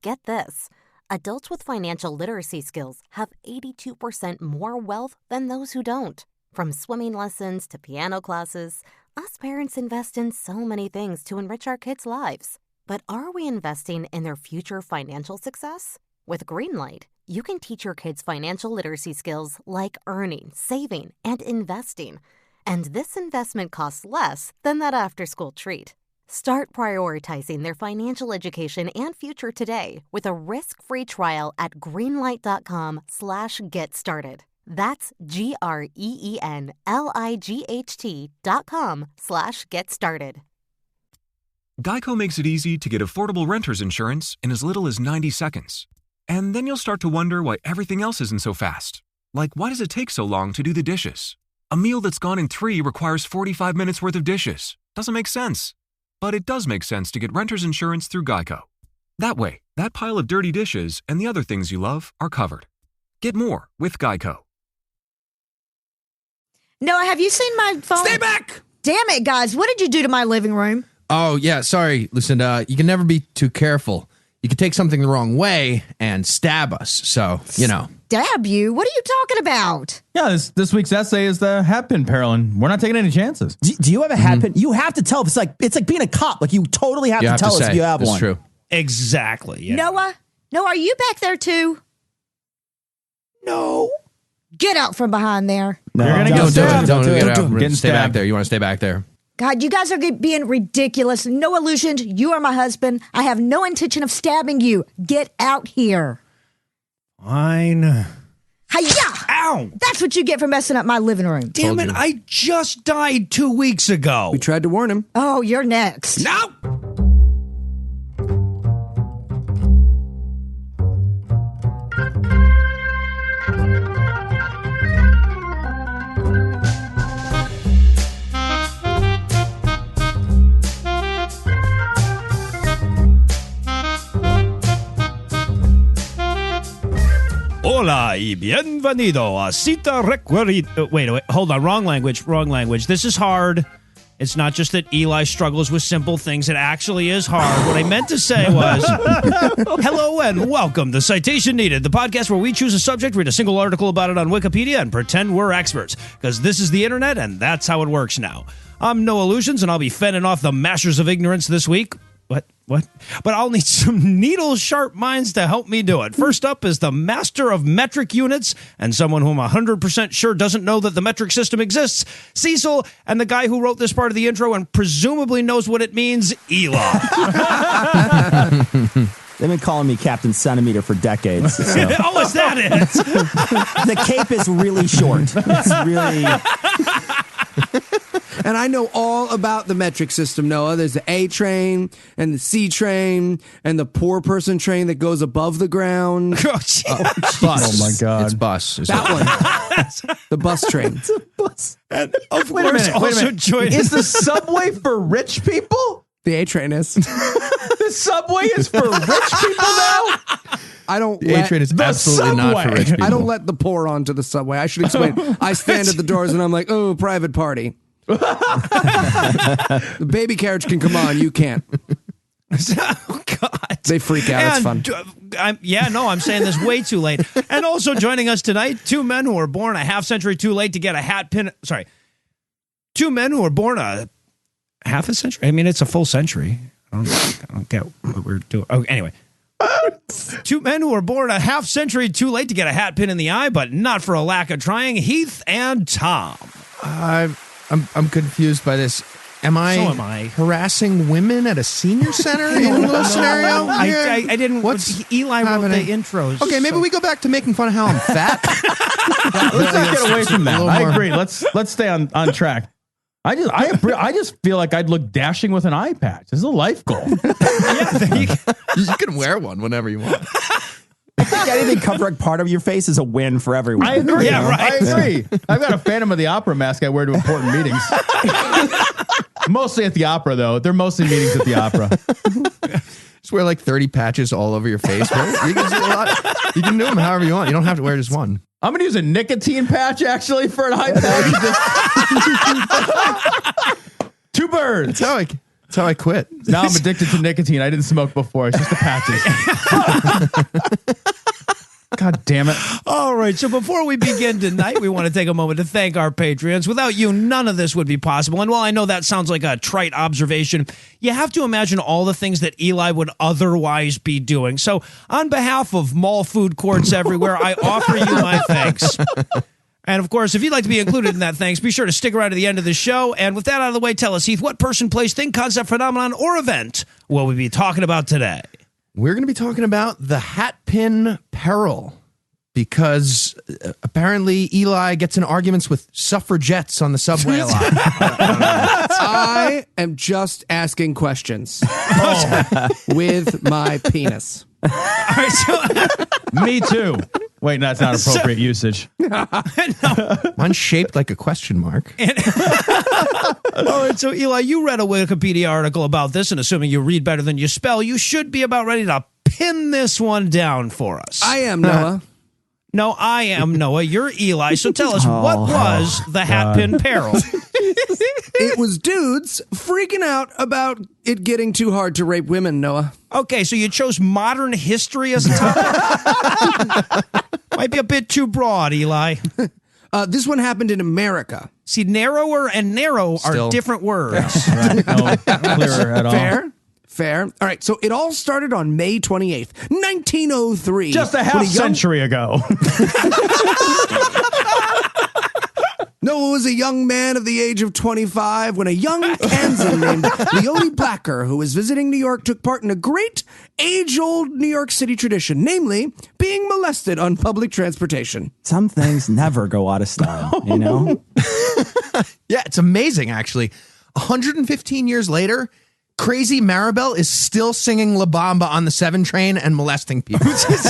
Get this. Adults with financial literacy skills have 82% more wealth than those who don't. From swimming lessons to piano classes, us parents invest in so many things to enrich our kids' lives. But are we investing in their future financial success? With Greenlight, you can teach your kids financial literacy skills like earning, saving, and investing. And this investment costs less than that after-school treat. Start prioritizing their financial education and future today with a risk-free trial at greenlight.com/get-started. That's GREENLIGHT.com/get-started. Geico makes it easy to get affordable renter's insurance in as little as 90 seconds. And then you'll start to wonder why everything else isn't so fast. Like, why does it take so long to do the dishes? A meal that's gone in 3 requires 45 minutes worth of dishes. Doesn't make sense. But it does make sense to get renter's insurance through Geico. That way, that pile of dirty dishes and the other things you love are covered. Get more with Geico. Noah, have you seen my phone? Stay back! Damn it, guys. What did you do to my living room? Oh, yeah, sorry, Lucinda. You can never be too careful. You could take something the wrong way and stab us. So, you know. Stab you? What are you talking about? Yeah, this week's essay is the Hatpin Peril, and we're not taking any chances. Do you have a hatpin? You have to tell. It's like being a cop. Like, you totally have to tell us if you have one. That's true. Exactly. Yeah. Noah, are you back there too? No. Get out from behind there. No, you're gonna Don't do it. Don't do get it. out. Getting Stay back stabbed. there. You want to stay back there. God, you guys are being ridiculous. No illusion. You are my husband. I have no intention of stabbing you. Get out here. Fine. Hi-ya! Ow! That's what you get for messing up my living room. Damn it, I just died 2 weeks ago. We tried to warn him. Oh, you're next. No! Hola y bienvenido a Cita Requerida. Wait, hold on. Wrong language. This is hard. It's not just that Eli struggles with simple things. It actually is hard. What I meant to say was, hello and welcome to Citation Needed, the podcast where we choose a subject, read a single article about it on Wikipedia, and pretend we're experts. Because this is the internet, and that's how it works now. I'm No Illusions, and I'll be fending off the masters of ignorance this week. What? But I'll need some needle-sharp minds to help me do it. First up is the master of metric units and someone whom 100% sure doesn't know that the metric system exists, Cecil, and the guy who wrote this part of the intro and presumably knows what it means, Eli. They've been calling me Captain Centimeter for decades. So. Oh, is that it? The cape is really short. It's really... And I know all about the metric system, Noah. There's the A train and the C train and the poor person train that goes above the ground. Bus. Oh, my God. It's bus. That one. The bus train. It's a bus. And of Wait a course, minute. also joining Is the subway for rich people? The A train is. The subway is for rich people now? The A train is absolutely not for rich people. I don't let the poor onto the subway. I should explain. I stand at the doors and I'm like, oh, private party. The baby carriage can come on. You can't. Oh, God. They freak out. It's fun. I'm saying this way too late. And also joining us tonight, two men who were born a half century too late to get a hat pin. Sorry. Two men who were born a half a century. I mean, it's a full century. I don't get what we're doing. Oh, anyway. Two men who were born a half century too late to get a hat pin in the eye, but not for a lack of trying. Heath and Tom. I'm confused by this. Am I harassing women at a senior center in this scenario? I didn't. What's Eli wrote the happening? intros. Okay, maybe we go back to making fun of how I'm fat. Let's not get away from that. I agree. Let's stay on track. I just feel like I'd look dashing with an eye patch. This is a life goal. You can wear one whenever you want. I think anything covering part of your face is a win for everyone. I agree. Yeah, right. I agree. I've got a Phantom of the Opera mask I wear to important meetings. Mostly at the opera, though. They're mostly meetings at the opera. Just wear like 30 patches all over your face. Right? You can do a lot. You can do them however you want. You don't have to wear just one. I'm going to use a nicotine patch, actually, for an eye patch. Two birds. That's how That's how I quit. Now I'm addicted to nicotine. I didn't smoke before. It's just the patches. God damn it. All right. So before we begin tonight, we want to take a moment to thank our Patreons. Without you, none of this would be possible. And while I know that sounds like a trite observation, you have to imagine all the things that Eli would otherwise be doing. So on behalf of mall food courts everywhere, I offer you my thanks. And of course, if you'd like to be included in that thanks, be sure to stick around to the end of the show. And with that out of the way, tell us, Heath, what person, place, thing, concept, phenomenon, or event will we be talking about today? We're going to be talking about the Hatpin Peril because apparently Eli gets in arguments with suffragettes on the subway a lot. I am just asking questions with my penis. All right, so Me too. Wait, that's not appropriate usage. Mine's shaped like a question mark. all right, so Eli, you read a Wikipedia article about this, and assuming you read better than you spell, you should be about ready to pin this one down for us. I am, Noah. No, I am Noah. You're Eli. So tell us, what was the Hatpin Peril? It was dudes freaking out about it getting too hard to rape women, Noah. Okay, so you chose modern history as a topic? Might be a bit too broad, Eli. This one happened in America. See, narrower and narrow Still. are different words. Right. No, not clearer at all. Fair. All right, so it all started on May 28th, 1903. Just a half century ago. Noah was a young man of the age of 25 when a young Kansan named Leone Blacker, who was visiting New York, took part in a great age-old New York City tradition, namely being molested on public transportation. Some things never go out of style, you know? Yeah, it's amazing, actually. 115 years later, Crazy Maribel is still singing La Bamba on the 7 train and molesting people. She's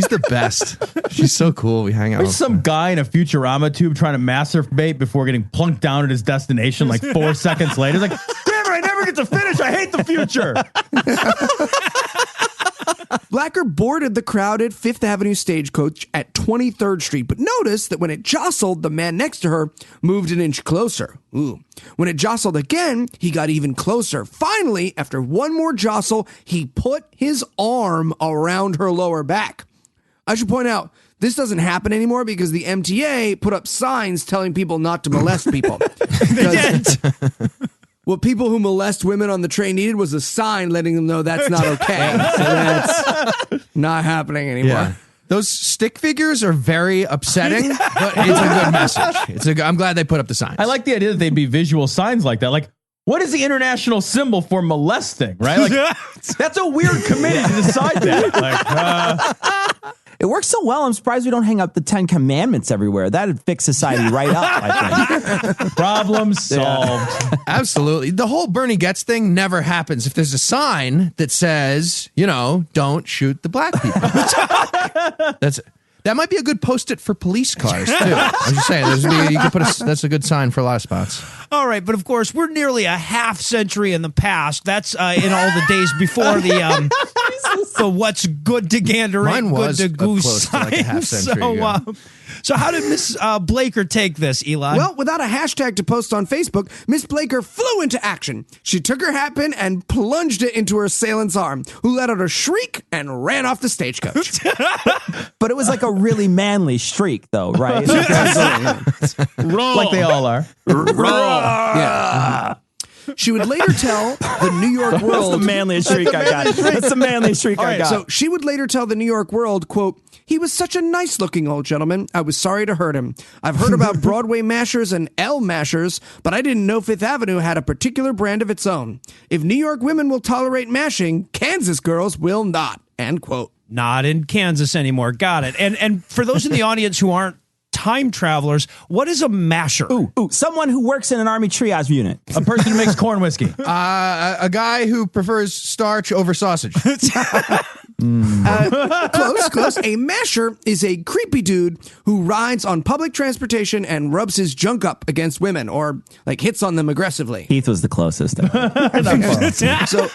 the best. She's so cool. We hang out There's with some her. guy in a Futurama tube trying to masturbate before getting plunked down at his destination like 4 seconds later. He's like, damn it, I never get to finish. I hate the future. Blacker boarded the crowded Fifth Avenue stagecoach at 23rd Street, but noticed that when it jostled, the man next to her moved an inch closer. Ooh. When it jostled again, he got even closer. Finally, after one more jostle, he put his arm around her lower back. I should point out, this doesn't happen anymore because the MTA put up signs telling people not to molest people. What people who molest women on the train needed was a sign letting them know that's not okay. So that's not happening anymore. Yeah. Those stick figures are very upsetting, but it's a good message. I'm glad they put up the signs. I like the idea that they'd be visual signs like that. Like, what is the international symbol for molesting, right? Like, that's a weird committee to decide that. Like, It works so well, I'm surprised we don't hang up the 10 Commandments everywhere. That'd fix society right up, I think. problem solved. Absolutely. The whole Bernie Getz thing never happens if there's a sign that says, don't shoot the black people. That might be a good post-it for police cars, too. I'm just saying, you can that's a good sign for a lot of spots. All right, but of course, we're nearly a half century in the past. That's in all the days before the what's good to gander ain't good to goose close to like a half century ago. So how did Miss Blaker take this, Eli? Well, without a hashtag to post on Facebook, Miss Blaker flew into action. She took her hatpin and plunged it into her assailant's arm, who let out a shriek and ran off the stagecoach. But it was like a really manly shriek, though, right? Like they all are. Yeah. She would later tell the New York World. That's the manliest shriek I got. That's the manliest shriek I got. So she would later tell the New York World, quote, "He was such a nice-looking old gentleman. I was sorry to hurt him. I've heard about Broadway mashers and L mashers, but I didn't know Fifth Avenue had a particular brand of its own. If New York women will tolerate mashing, Kansas girls will not." End quote. Not in Kansas anymore. Got it. And for those in the audience who aren't time travelers, what is a masher? Ooh, someone who works in an army triage unit. A person who makes corn whiskey. A guy who prefers starch over sausage. Close. A masher is a creepy dude who rides on public transportation and rubs his junk up against women or like hits on them aggressively. Heath was the closest. So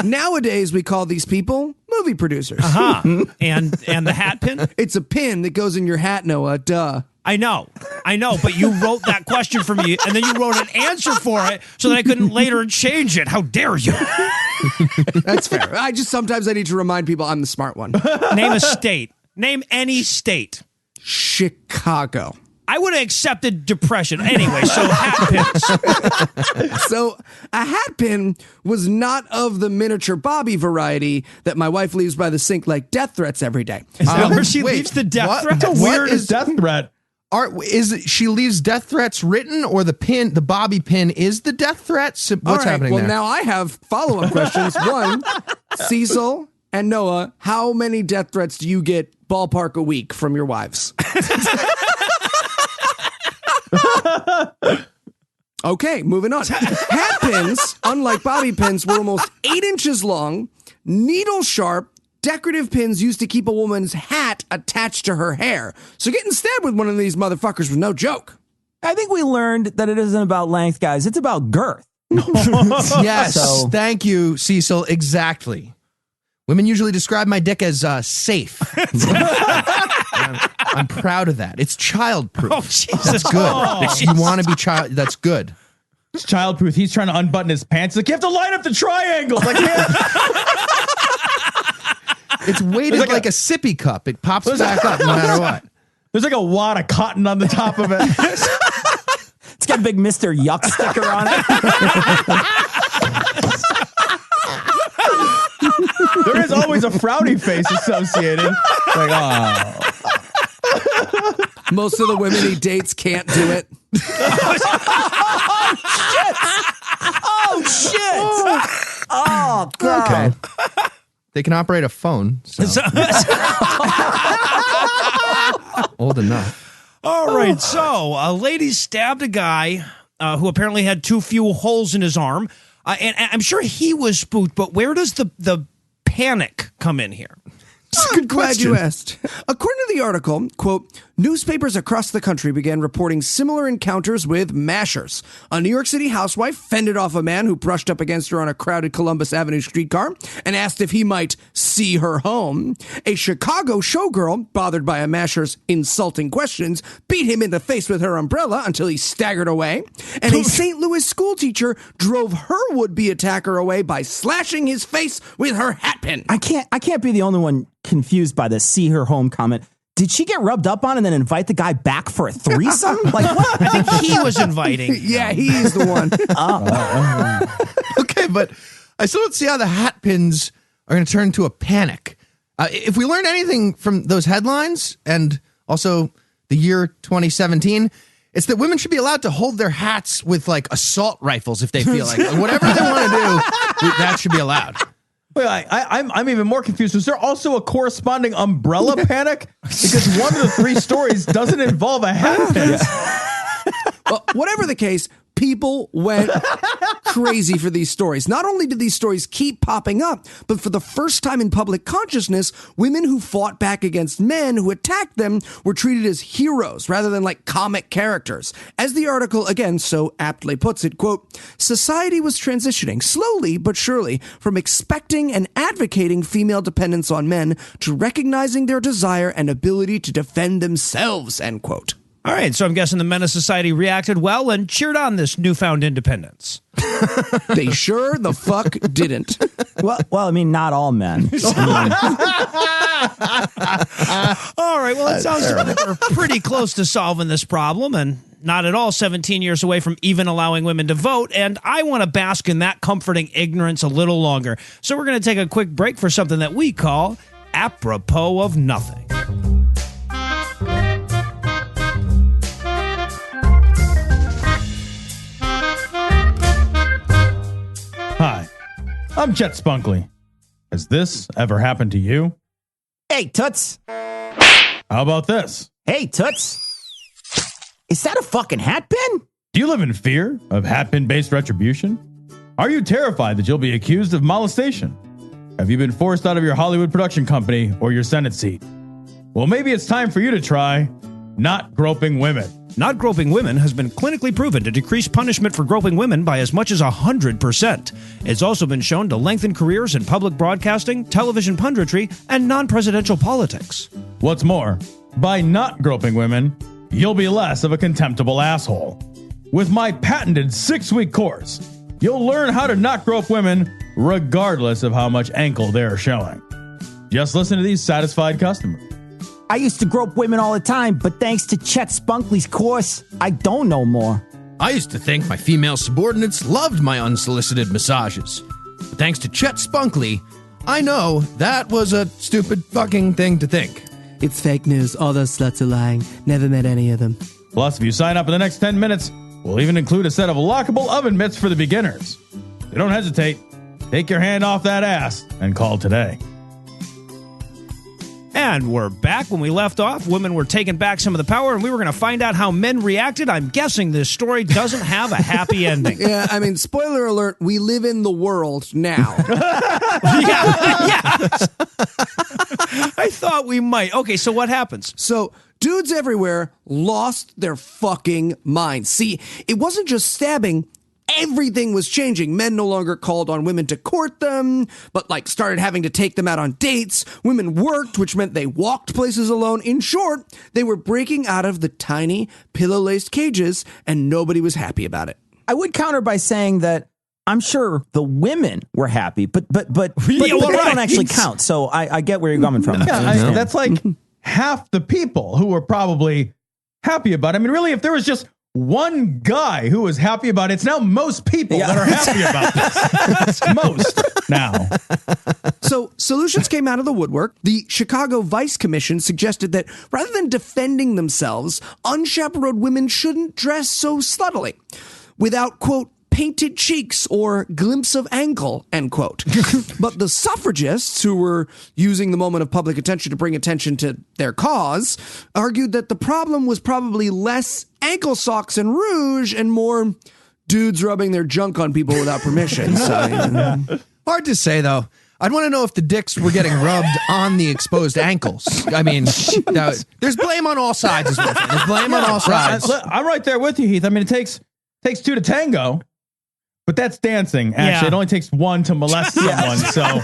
nowadays we call these people movie producers. And the hat pin? It's a pin that goes in your hat, Noah. Duh. I know, but you wrote that question for me, and then you wrote an answer for it so that I couldn't later change it. How dare you? That's fair. Sometimes I need to remind people I'm the smart one. Name a state. Name any state. Chicago. I would have accepted depression. Anyway, so hatpins. So a hatpin was not of the miniature Bobby variety that my wife leaves by the sink like death threats every day. Is that where she leaves the death threat? That's a weird death threat. She leaves death threats written, or the Bobby pin is the death threat? What's happening well, there? now I have follow-up questions. One, Cecil and Noah, how many death threats do you get ballpark a week from your wives? Okay, moving on. Hatpins, unlike bobby pins, were almost 8 inches long, needle sharp, decorative pins used to keep a woman's hat attached to her hair. So getting stabbed with one of these motherfuckers was no joke. I think we learned that it isn't about length, guys. It's about girth. Yes, thank you, Cecil. Exactly. Women usually describe my dick as safe. I'm proud of that. It's childproof. Oh, Jesus. That's good. You want to be child. That's good. It's childproof. He's trying to unbutton his pants. He's like, you have to line up the triangles. Like, it's weighted like a sippy cup. It pops back up no matter what. There's like a wad of cotton on the top of it. It's got a big Mr. Yuck sticker on it. There is always a frowny face associated. Like, oh. Most of the women he dates can't do it. Oh, shit. Oh, God. Okay. They can operate a phone. So. Old enough. All right. So a lady stabbed a guy who apparently had too few holes in his arm. And I'm sure he was spooked, but where does the panic come in here? Good glad you asked. According to the article, quote, newspapers across the country began reporting similar encounters with mashers. A New York City housewife fended off a man who brushed up against her on a crowded Columbus Avenue streetcar and asked if he might see her home. A Chicago showgirl, bothered by a masher's insulting questions, beat him in the face with her umbrella until he staggered away. And a St. Louis schoolteacher drove her would-be attacker away by slashing his face with her hatpin. I can't be the only one confused by the see her home comment. Did she get rubbed up on and then invite the guy back for a threesome? Like, what? I think he was inviting. Yeah, he's the one. Okay, but I still don't see how the hatpins are going to turn into a panic. If we learned anything from those headlines and also the year 2017, it's that women should be allowed to hold their hats with like assault rifles if they feel like it. Whatever they want to do, that should be allowed. Wait, I'm even more confused. Was there also a corresponding umbrella panic? Because one of the 3 stories doesn't involve a hatpin. Well, whatever the case, people went crazy for these stories. Not only did these stories keep popping up, but for the first time in public consciousness, women who fought back against men who attacked them were treated as heroes rather than like comic characters. As the article again so aptly puts it, quote, society was transitioning slowly but surely from expecting and advocating female dependence on men to recognizing their desire and ability to defend themselves, end quote. All right, so I'm guessing the men of society reacted well and cheered on this newfound independence. They sure the fuck didn't. Well, I mean, not all men. All right, well, it sounds like we're pretty close to solving this problem and not at all 17 years away from even allowing women to vote, and I want to bask in that comforting ignorance a little longer. So we're going to take a quick break for something that we call Apropos of Nothing. Hi, I'm Chet Spunkley. Has this ever happened to you? Hey, Toots. How about this? Hey, Toots. Is that a fucking hatpin? Do you live in fear of hatpin-based retribution? Are you terrified that you'll be accused of molestation? Have you been forced out of your Hollywood production company or your Senate seat? Well, maybe it's time for you to try not groping women. Not groping women has been clinically proven to decrease punishment for groping women by as much as 100%. It's also been shown to lengthen careers in public broadcasting, television punditry, and non-presidential politics. What's more, by not groping women, you'll be less of a contemptible asshole. With my patented 6-week course, you'll learn how to not grope women regardless of how much ankle they're showing. Just listen to these satisfied customers. I used to grope women all the time, but thanks to Chet Spunkley's course, I don't know more. I used to think my female subordinates loved my unsolicited massages. But thanks to Chet Spunkley, I know that was a stupid fucking thing to think. It's fake news. All those sluts are lying. Never met any of them. Plus, if you sign up in the next 10 minutes, we'll even include a set of lockable oven mitts for the beginners. So don't hesitate. Take your hand off that ass and call today. And we're back. When we left off, women were taking back some of the power, and we were going to find out how men reacted. I'm guessing this story doesn't have a happy ending. Yeah, I mean, spoiler alert, we live in the world now. Yeah. I thought we might. Okay, so what happens? So, dudes everywhere lost their fucking minds. See, it wasn't just stabbing. Everything was changing. Men no longer called on women to court them, but started having to take them out on dates. Women worked, which meant they walked places alone. In short, they were breaking out of the tiny pillow-laced cages, and nobody was happy about it. I would counter by saying that I'm sure the women were happy, but they don't actually count. So I get where you're coming from. Yeah, that's like half the people who were probably happy about it. I mean, really, if there was just one guy who was happy about it, it's now most people that are happy about this. Most now. So solutions came out of the woodwork. The Chicago Vice Commission suggested that rather than defending themselves, unchaperoned women shouldn't dress so sluttily without, quote, painted cheeks or glimpse of ankle, end quote. But the suffragists, who were using the moment of public attention to bring attention to their cause, argued that the problem was probably less ankle socks and rouge and more dudes rubbing their junk on people without permission. So, Hard to say, though. I'd want to know if the dicks were getting rubbed on the exposed ankles. I mean, there's blame on all sides. Is what I'm saying. There's blame on all sides. I'm right there with you, Heath. I mean, it takes two to tango. But that's dancing, actually. Yeah. It only takes one to molest someone, so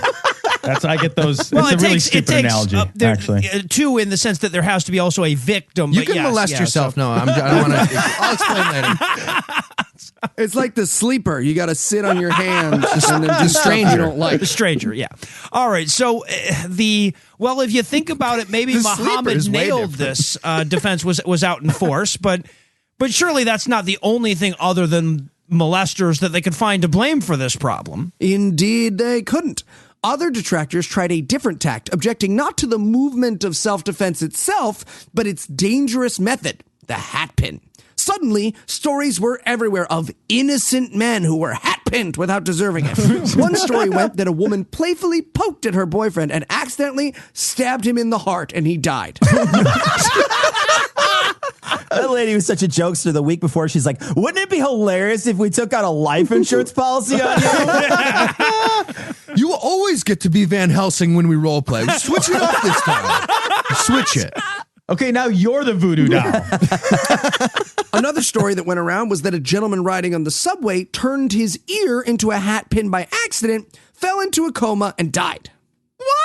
I get those. Well, it's a really stupid analogy, actually. Two, in the sense that there has to be also a victim. You can molest yourself. No, I don't want to. I'll explain later. it's like the sleeper. You got to sit on your hands and then do stranger you don't like. The stranger, yeah. All right, so if you think about it, maybe Muhammad nailed this defense was out in force, but surely that's not the only thing other than molesters that they could find to blame for this problem. Indeed, they couldn't. Other detractors tried a different tact, objecting not to the movement of self-defense itself, but its dangerous method, the hatpin. Suddenly, stories were everywhere of innocent men who were hat-pinned without deserving it. One story went that a woman playfully poked at her boyfriend and accidentally stabbed him in the heart, and he died. That lady was such a jokester the week before. She's like, wouldn't it be hilarious if we took out a life insurance policy on you? You always get to be Van Helsing when we role play. Switch it up this time. Switch it. Okay, now you're the voodoo doll. Another story that went around was that a gentleman riding on the subway turned his ear into a hat pin by accident, fell into a coma, and died.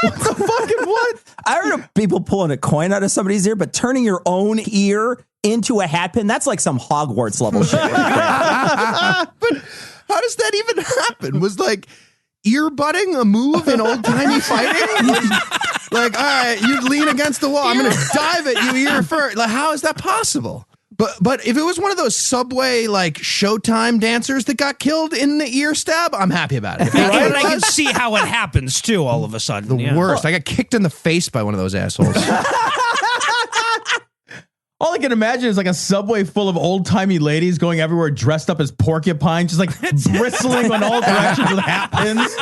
What the fucking what? I heard of people pulling a coin out of somebody's ear, but turning your own ear into a hat pin, that's like some Hogwarts level shit. But how does that even happen? Was ear butting a move in old timey fighting? All right, you lean against the wall. I'm going to dive at you ear first. How is that possible? But if it was one of those subway Showtime dancers that got killed in the ear stab, I'm happy about it. Right? I can see how it happens too. All of a sudden, the worst. I got kicked in the face by one of those assholes. All I can imagine is a subway full of old-timey ladies going everywhere dressed up as porcupines, just bristling in all directions with hat pins.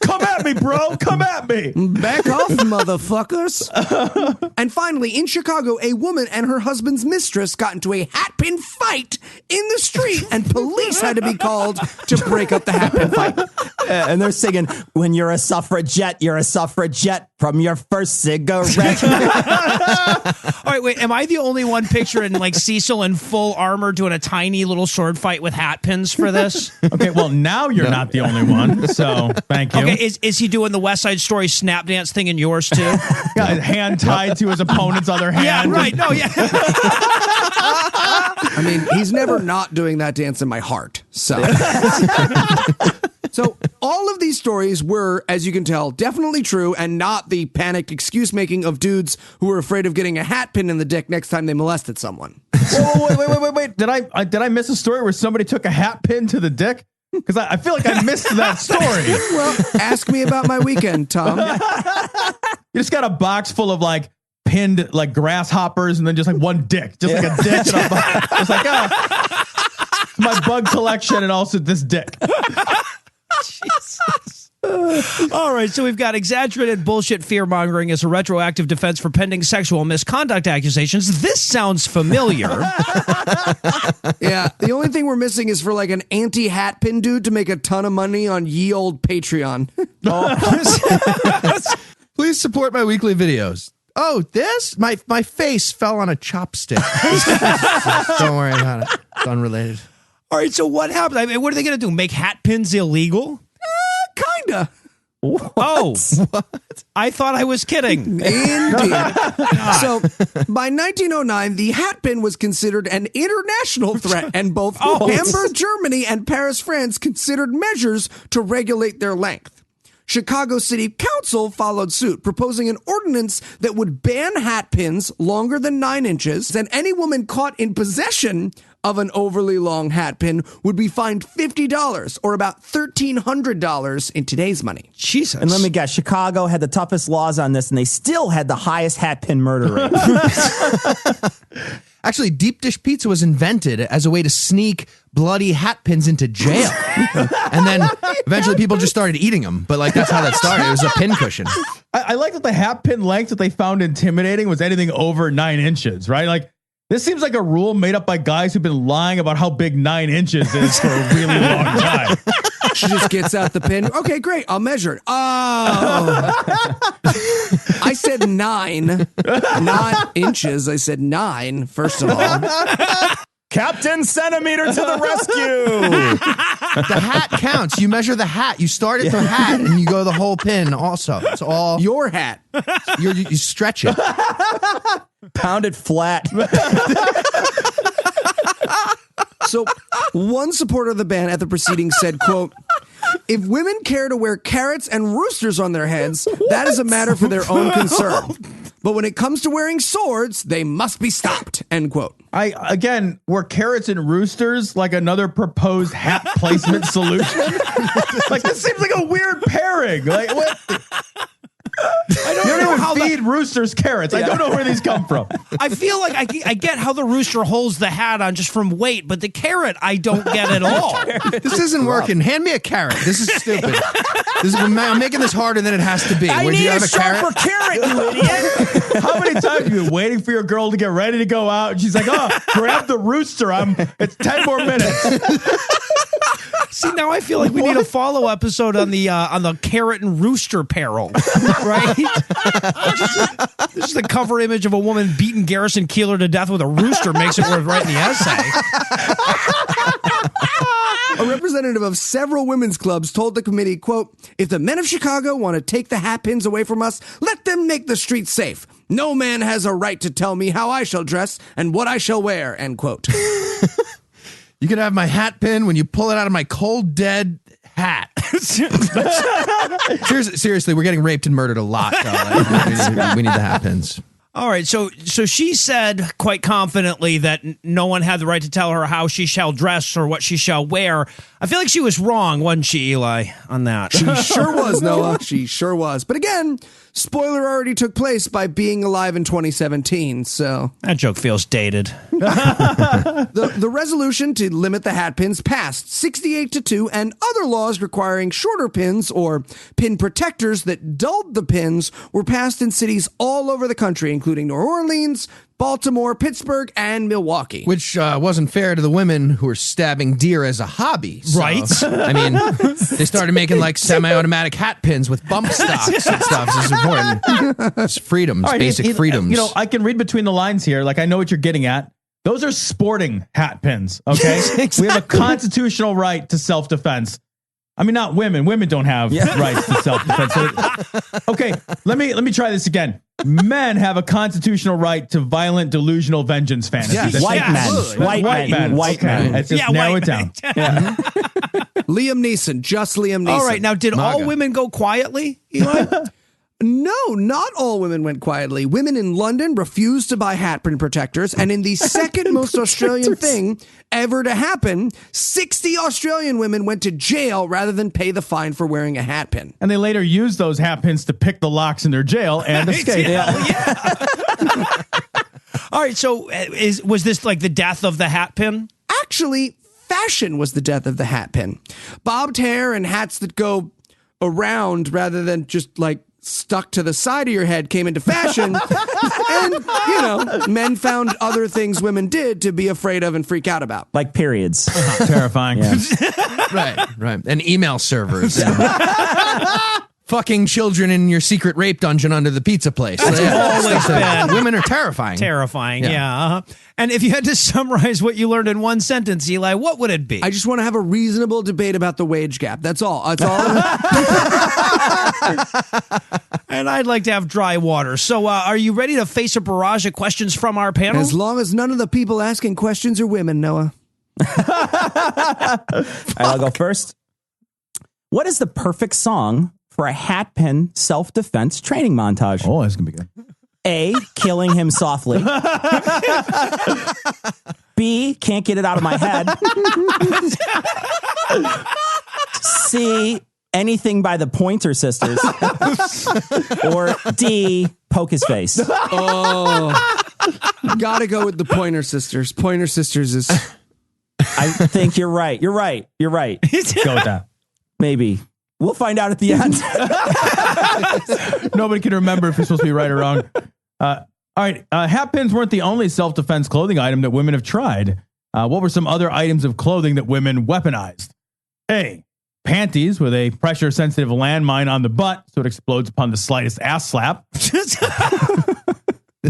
Come at me, bro. Come at me. Back off, motherfuckers. And finally, in Chicago, a woman and her husband's mistress got into a hatpin fight in the street, and police had to be called to break up the hatpin fight. And they're singing, when you're a suffragette from your first cigarette. All right, wait, am I the only one anyone picturing like Cecil in full armor doing a tiny little sword fight with Hatpins for this? Okay, well, now you're not the only one, so thank you. Okay, is he doing the West Side Story snap dance thing in yours too? Got his hand tied to his opponent's other hand. Yeah, right. No, yeah. I mean, he's never not doing that dance in my heart. So, so all of these stories were, as you can tell, definitely true and not the panicked excuse making of dudes who were afraid of getting a hat pin in the dick next time they molested someone. Whoa, wait. Did I miss a story where somebody took a hat pin to the dick? Because I feel like I missed that story. Well, ask me about my weekend, Tom. You just got a box full of like pinned like grasshoppers and then just like one dick. Just like a dick in a box. It's like, my bug collection and also this dick. Jesus. All right, so we've got exaggerated bullshit fear-mongering as a retroactive defense for pending sexual misconduct accusations. This sounds familiar. Yeah, the only thing we're missing is for like an anti-Hatpin dude to make a ton of money on ye old Patreon. Please support my weekly videos. Oh, this? My face fell on a chopstick. Don't worry about it. It's unrelated. All right, so what happened? I mean, what are they going to do? Make Hatpins illegal? Kinda. What? Oh, what? I thought I was kidding. Indeed. So, by 1909, the Hatpin was considered an international threat, and both Hamburg, Germany, and Paris, France considered measures to regulate their length. Chicago City Council followed suit, proposing an ordinance that would ban hatpins longer than 9 inches, and any woman caught in possession of an overly long hatpin would be fined $50, or about $1,300 in today's money. Jesus. And let me guess, Chicago had the toughest laws on this, and they still had the highest hatpin murder rate. Actually, deep dish pizza was invented as a way to sneak bloody hatpins into jail. And then eventually people just started eating them. But like that's how that started. It was a pin cushion. I like that the hat pin length that they found intimidating was anything over 9 inches, right? Like, this seems like a rule made up by guys who've been lying about how big 9 inches is for a really long time. She just gets out the pin. Okay, great. I'll measure it. Oh. I said 9. Not inches. I said 9, first of all. Captain Centimeter to the rescue. The hat counts. You measure the hat. You start at the hat and you go the whole pin also. It's all your hat. You stretch it. Pound it flat. So one supporter of the ban at the proceedings said, quote, "If women care to wear carrots and roosters on their heads, that is a matter for their own concern. But when it comes to wearing swords, they must be stopped," end quote. Again, were carrots and roosters like another proposed hat placement solution? Like, this seems like a weird pairing. Like, what? I don't know how feed roosters carrots. I don't know where these come from. I feel like I get how the rooster holds the hat on just from weight, but the carrot I don't get at all. This isn't working. Hand me a carrot. This is stupid. I'm making this harder than it has to be. I Would need you have a sharper carrot, you idiot. How many times have you been waiting for your girl to get ready to go out? And she's like, "Oh, grab the rooster. It's 10 more minutes." See, now I feel like we need a follow episode on the carrot and rooster peril, right? This is the cover image of a woman beating Garrison Keillor to death with a rooster makes it worth writing the essay. A representative of several women's clubs told the committee, quote, "If the men of Chicago want to take the hatpins away from us, let them make the streets safe. No man has a right to tell me how I shall dress and what I shall wear," end quote. You can have my hat pin when you pull it out of my cold, dead hat. Seriously, we're getting raped and murdered a lot. Though. We need the hat pins. All right, so she said quite confidently that no one had the right to tell her how she shall dress or what she shall wear. I feel like she was wrong, wasn't she, Eli, on that? She sure was, Noah. She sure was. But again, spoiler already took place by being alive in 2017, so... That joke feels dated. The resolution to limit the hatpins passed 68-2, and other laws requiring shorter pins or pin protectors that dulled the pins were passed in cities all over the country, including New Orleans, Baltimore, Pittsburgh, and Milwaukee. Which wasn't fair to the women who were stabbing deer as a hobby. So, Right. I mean, they started making like semi-automatic hat pins with bump stocks and stuff. This is important. It's freedoms, All right, basic freedoms. You know, I can read between the lines here. Like, I know what you're getting at. Those are sporting hat pins, okay? Exactly. We have a constitutional right to self-defense. I mean, not women. Women don't have rights to self-defense. Okay, let me try this again. Men have a constitutional right to violent, delusional vengeance fantasies. Yes. That's White it. men. White men. White men. Let's just Yeah, narrow white it down. men. Liam Neeson, just Liam Neeson. All right, now did all MAGA. women go quietly, Eli? No, not all women went quietly. Women in London refused to buy Hatpin protectors, and in the second most Australian thing ever to happen, 60 Australian women went to jail rather than pay the fine for wearing a hatpin. And they later used those hat pins to pick the locks in their jail and escape. All right, so was this like the death of the hat pin? Actually, fashion was the death of the hatpin. Bobbed hair and hats that go around rather than just like stuck to the side of your head came into fashion. And, you know, men found other things women did to be afraid of and freak out about. Like periods. Terrifying. Right. And email servers. Fucking children in your secret rape dungeon under the pizza place. always been Women are terrifying. Terrifying, yeah. And if you had to summarize what you learned in one sentence, Eli, what would it be? I just want to have a reasonable debate about the wage gap. That's all. That's all. And I'd like to have dry water. So are you ready to face a barrage of questions from our panel? As long as none of the people asking questions are women, Noah. All right, I'll go first. What is the perfect song for a hatpin self-defense training montage? Oh, that's going to be good. A, killing him softly. B, can't get it out of my head. C, anything by the Pointer Sisters. Or D, poke his face. Oh, gotta go with the Pointer Sisters. Pointer Sisters is. I think you're right. You're right. You're right. Go with that. Maybe. We'll find out at the end. Nobody can remember if you're supposed to be right or wrong. All right. Hat pins weren't the only self-defense clothing item that women have tried. What were some other items of clothing that women weaponized? A, panties with a pressure-sensitive landmine on the butt so it explodes upon the slightest ass slap.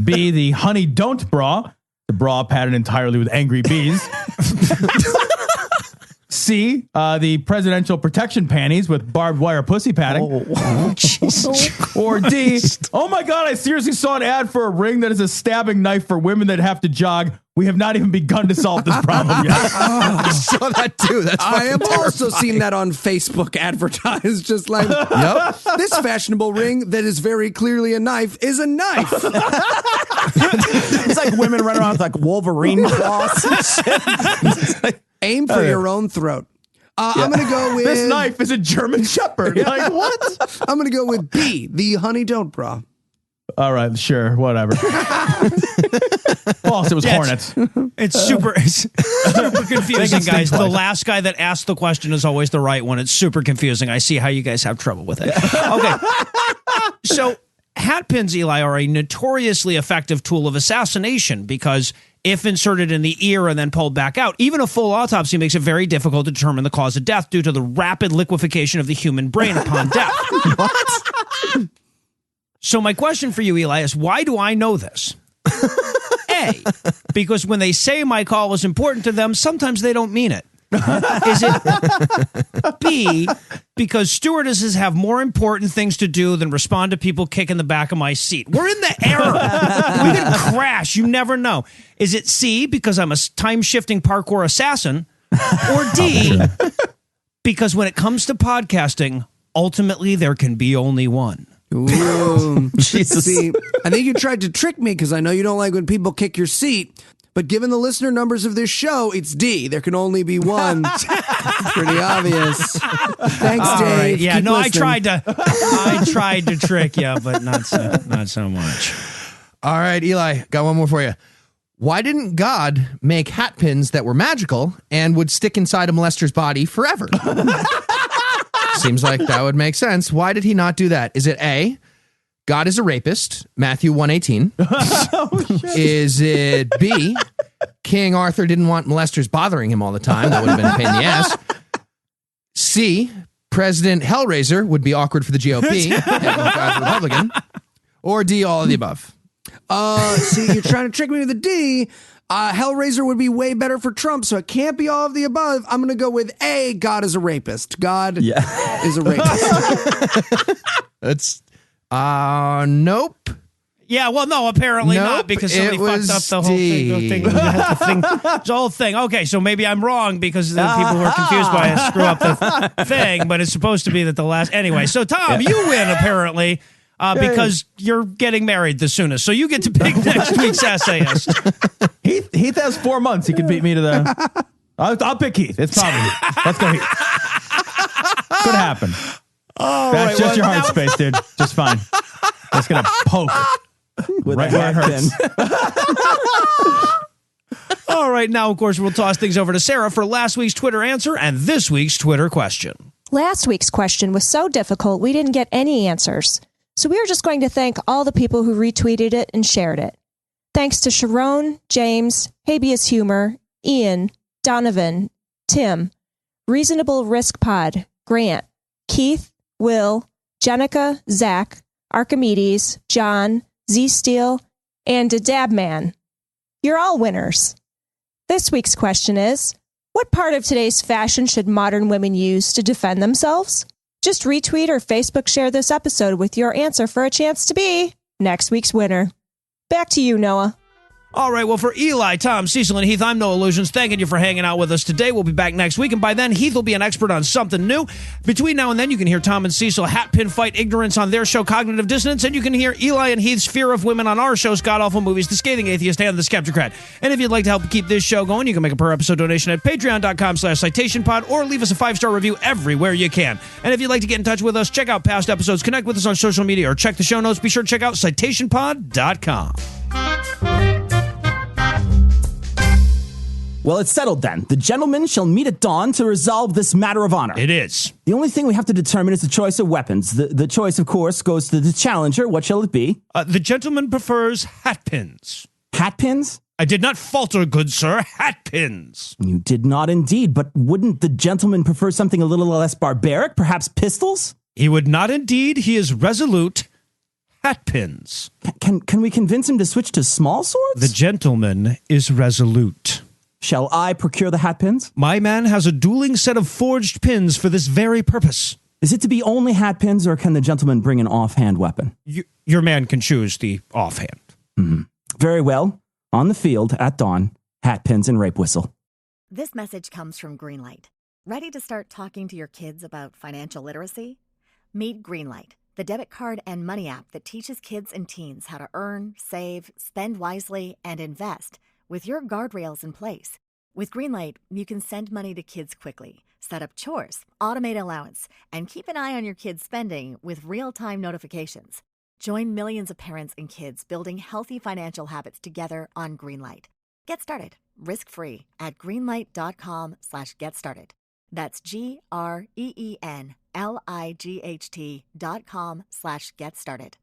B, the honey don't bra. The bra patterned entirely with angry bees. C, the presidential protection panties with barbed wire pussy padding. Or D, oh my God, I seriously saw an ad for a ring that is a stabbing knife for women that have to jog. We have not even begun to solve this problem yet. I saw that too. That's I have fucking also terrifying. seen that on Facebook advertised, just like, Yep. this fashionable ring that is very clearly a knife is a knife. It's like women running around with like Wolverine claws and shit. Aim for your own throat. I'm going to go with... This knife is a German Shepherd. Like, what? I'm going to go with B, the honey don't bra. All right, sure, whatever. False, it was hornets. It's super confusing, guys. The last guy that asked the question is always the right one. It's super confusing. I see how you guys have trouble with it. Okay. So hat pins, Eli, are a notoriously effective tool of assassination because if inserted in the ear and then pulled back out, even a full autopsy makes it very difficult to determine the cause of death due to the rapid liquefaction of the human brain upon death. What? So my question for you, Eli, is why do I know this? A, because when they say my call is important to them, sometimes they don't mean it. Is it B, because stewardesses have more important things to do than respond to people kicking the back of my seat? We're in the era. We could crash. You never know. Is it C, because I'm a time-shifting parkour assassin? Or D, because when it comes to podcasting, ultimately there can be only one? Ooh. Jesus. See, I think you tried to trick me because I know you don't like when people kick your seat. But given the listener numbers of this show, it's D. There can only be one. Pretty obvious. Thanks, All Dave. right. Yeah, Keep no, listening. I tried to trick you, but not so much. All right, Eli, got one more for you. Why didn't God make hat pins that were magical and would stick inside a molester's body forever? Seems like that would make sense. Why did he not do that? Is it A, God is a rapist, Matthew 1:18? Is it B, King Arthur didn't want molesters bothering him all the time? That would have been a pain in the ass. C, President Hellraiser would be awkward for the GOP, and God's a Republican. Or D, all of the above. See, you're trying to trick me with a D. Hellraiser would be way better for Trump, so it can't be all of the above. I'm going to go with A, God is a rapist. God is a rapist. That's, nope. Yeah, well, no, apparently not, because somebody fucked up the whole thing. The whole thing. Okay, so maybe I'm wrong because the people were confused by I screw up the thing, but it's supposed to be that the last... Anyway, so Tom, you win, apparently, because you're getting married the soonest. So you get to pick next week's essayist. Heath has 4 months. He could beat me to the... I'll pick Heath. It's probably Heath. Let's go Heath. Could happen. That's just your heart space, dude. Just fine. Just going to poke. With right where it hurts. All right, now, of course, we'll toss things over to Sarah for last week's Twitter answer and this week's Twitter question. Last week's question was so difficult, we didn't get any answers. So we are just going to thank all the people who retweeted it and shared it. Thanks to Sharon, James, Habeas Humor, Ian, Donovan, Tim, Reasonable Risk Pod, Grant, Keith, Will, Jenica, Zach, Archimedes, John, Z-Steel, and Dabman. You're all winners. This week's question is, what part of today's fashion should modern women use to defend themselves? Just retweet or Facebook share this episode with your answer for a chance to be next week's winner. Back to you, Noah. All right, well, for Eli, Tom, Cecil, and Heath, I'm Noah Illusions. Thanking you for hanging out with us today. We'll be back next week, and by then, Heath will be an expert on something new. Between now and then, you can hear Tom and Cecil Hatpin fight ignorance on their show, Cognitive Dissonance, and you can hear Eli and Heath's fear of women on our shows, God Awful Movies, The Scathing Atheist, and The Skeptocrat. And if you'd like to help keep this show going, you can make a per-episode donation at patreon.com/citationpod, or leave us a 5-star review everywhere you can. And if you'd like to get in touch with us, check out past episodes, connect with us on social media, or check the show notes, be sure to check out citationpod.com. Well, it's settled then. The gentlemen shall meet at dawn to resolve this matter of honor. It is. The only thing we have to determine is the choice of weapons. The choice, of course, goes to the challenger. What shall it be? The gentleman prefers hatpins. Hatpins? I did not falter, good sir. Hatpins. You did not indeed, but wouldn't the gentleman prefer something a little less barbaric? Perhaps pistols? He would not indeed. He is resolute. Hatpins. Can we convince him to switch to small swords? The gentleman is resolute. Shall I procure the hatpins? My man has a dueling set of forged pins for this very purpose. Is it to be only hatpins, or can the gentleman bring an offhand weapon? Your man can choose the offhand. Mm-hmm. Very well. On the field, at dawn, hatpins and rape whistle. This message comes from Greenlight. Ready to start talking to your kids about financial literacy? Meet Greenlight, the debit card and money app that teaches kids and teens how to earn, save, spend wisely, and invest with your guardrails in place. With Greenlight, you can send money to kids quickly, set up chores, automate allowance, and keep an eye on your kids' spending with real-time notifications. Join millions of parents and kids building healthy financial habits together on Greenlight. Get started risk-free at greenlight.com/get-started. That's GREENLIGHT.com/get-started.